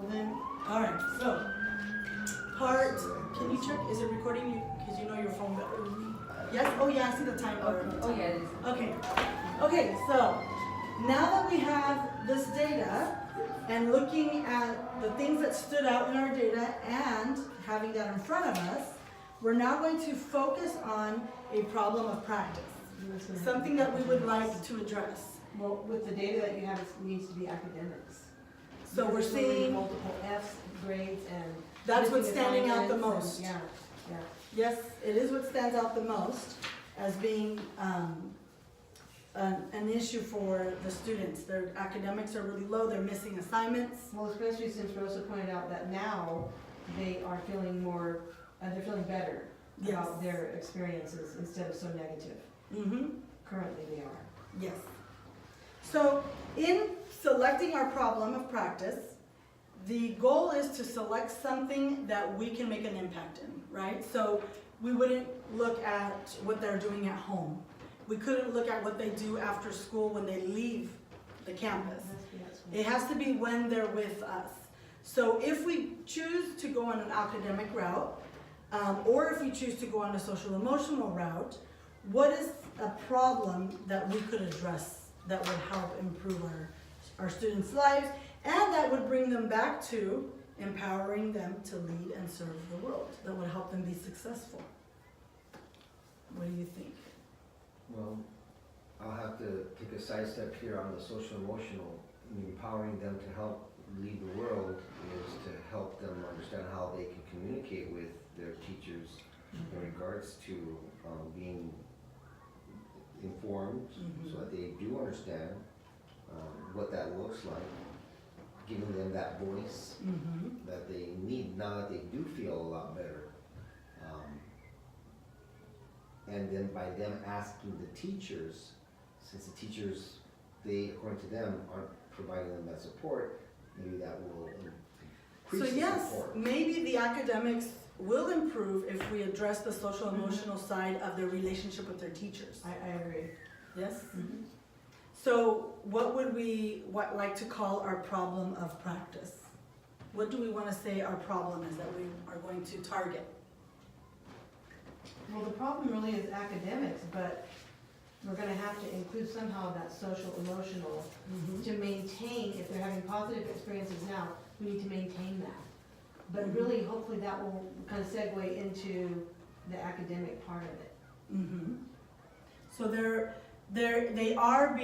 Well then, all right, so, can you check, is it recording you, because you know your phone better than me? Yes, oh yeah, I see the time bar. Oh, yeah, it is. Okay, so, now that we have this data, and looking at the things that stood out in our data, and having that in front of us, we're now going to focus on a problem of practice, something that we would like to address. Well, with the data that you have, it needs to be academics. So we're Because there's really seeing, multiple F's, grades, and. that's what's missing standing out the assignments most. and- Yeah, Yes, it is what stands out the most as being an issue for the students. Their academics are really low, they're missing assignments. well, especially since Rosa pointed out that now they are feeling more, they're feeling better Yes. about their experiences instead of so negative. Mm-hmm. Currently they are. Yes. So in selecting our problem of practice, the goal is to select something that we can make an impact in, right? So we wouldn't look at what they're doing at home. We couldn't look at what they do after school when they leave the campus. It has to be when they're with us. So if we choose to go on an academic route, or if we choose to go on a social emotional route, what is a problem that we could address that would help improve our students' lives, and that would bring them back to empowering them to lead and serve the world, that would help them be successful? What do you think? Well, I'll have to take a sidestep here on the social emotional. Empowering them to help lead the world is to help them understand how they can communicate with their teachers in regards to being informed, so that they do understand what that looks like, giving them that voice that they need now that they do feel a lot better. And then by them asking the teachers, since the teachers, they, according to them, aren't providing them that support, maybe that will increase So the yes, support. maybe the academics will improve if we address the social emotional side of their relationship with their teachers. I agree. Yes? So what would we like to call our problem of practice? What do we want to say our problem is that we are going to target? Well, the problem really is academics, but we're gonna have to include somehow that social emotional to maintain, if they're having positive experiences now, we need to maintain that. But really, hopefully that will kind of segue into the academic part of it. So they are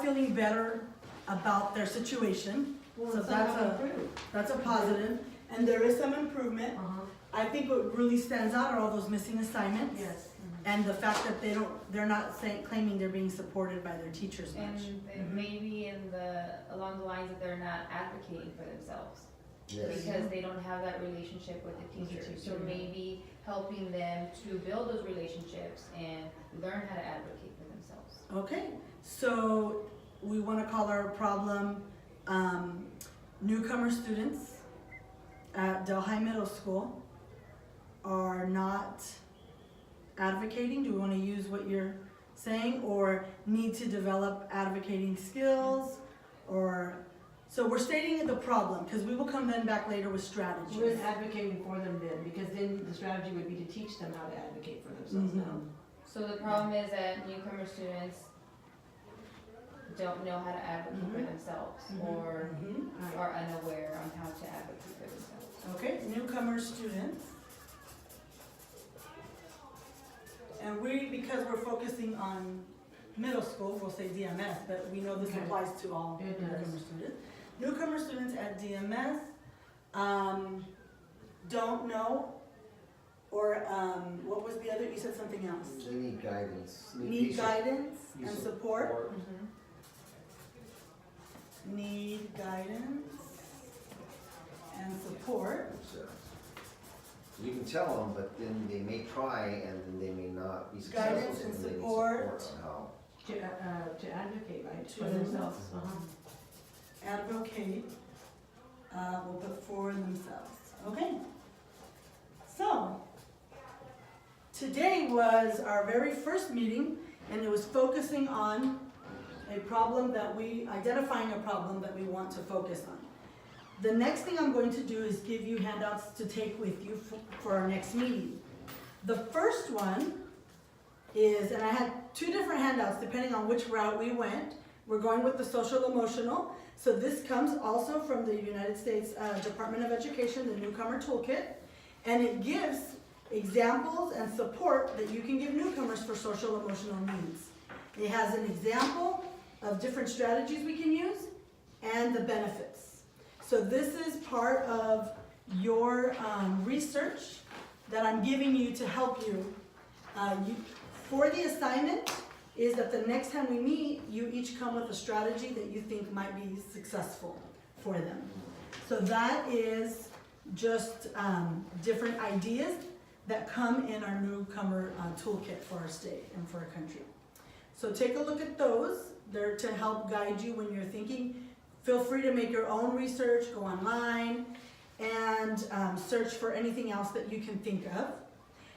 feeling better about their situation. Well, So it's that's somehow a, improved. that's a positive, and there is some improvement. I think what really stands out are all those missing assignments. Yes. And the fact that they're not claiming they're being supported by their teachers much. And maybe along the lines that they're not advocating for themselves. Yes. Because they don't have that relationship with the teacher. So maybe helping them to build those relationships and learn how to advocate for themselves. Okay, so we want to call our problem newcomer students at Delhi Middle School are not advocating. Do we want to use what you're saying, or need to develop advocating skills? Or so we're stating the problem, because we will come then back later with strategies. We're advocating for them then, because then the strategy would be to teach them how to advocate for themselves now. So the problem is that newcomer students don't know how to advocate for themselves or are unaware on how to advocate for themselves. Okay, newcomer students. And because we're focusing on middle school, we'll say DMS, but we know this Okay. applies to all It does. newcomer students. Newcomer students at DMS don't know, or what was the other, you said something else. They need guidance. Need piece of- guidance piece and of support. Need guidance and support. You can tell them, but then they may try and then they may not be successful. Guidance so and they need support. on how. To advocate, right, for To- themselves. Advocate, will put forward themselves. Okay. So, today was our very first meeting, and it was focusing on identifying a problem that we want to focus on. The next thing I'm going to do is give you handouts to take with you for our next meeting. The first one is, and I had two different handouts depending on which route we went. We're going with the social emotional. So this comes also from the United States Department of Education, the Newcomer Toolkit, and it gives examples and support that you can give newcomers for social emotional needs. It has an example of different strategies we can use and the benefits. So this is part of your research that I'm giving you to help you. For the assignment is that the next time we meet, you each come with a strategy that you think might be successful for them. So that is just different ideas that come in our newcomer toolkit for our state and for our country. So take a look at those. They're to help guide you when you're thinking. Feel free to make your own research, go online, and search for anything else that you can think of.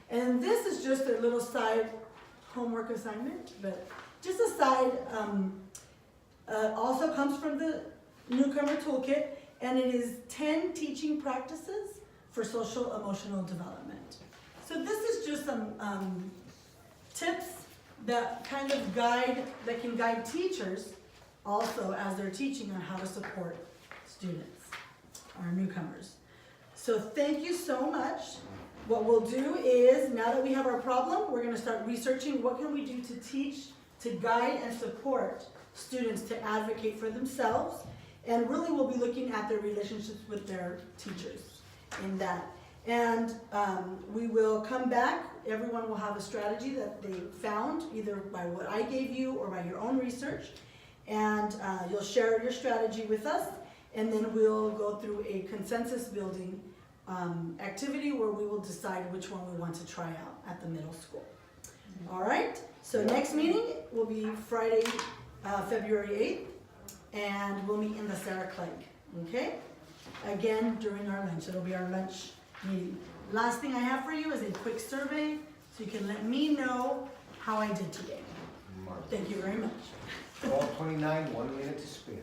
And this is just a little side homework assignment, but just a side, also comes from the Newcomer Toolkit, and it is 10 teaching practices for social emotional development. So this is just some tips that kind of that can guide teachers also as they're teaching on how to support students, our newcomers. So thank you so much. What we'll do is, now that we have our problem, we're gonna start researching what can we do to teach, to guide and support students to advocate for themselves. And really we'll be looking at their relationships with their teachers in that. And we will come back, everyone will have a strategy that they found, either by what I gave you or by your own research. And you'll share your strategy with us, and then we'll go through a consensus building activity where we will decide which one we want to try out at the middle school. All right, so next meeting will be Friday, February 8th, and we'll meet in the Sarah Clegg, okay? Again, during our lunch, it'll be our lunch meeting. Last thing I have for you is a quick survey, so you can let me know how I did today. Thank you very much. 12:29, 1 minute to spare.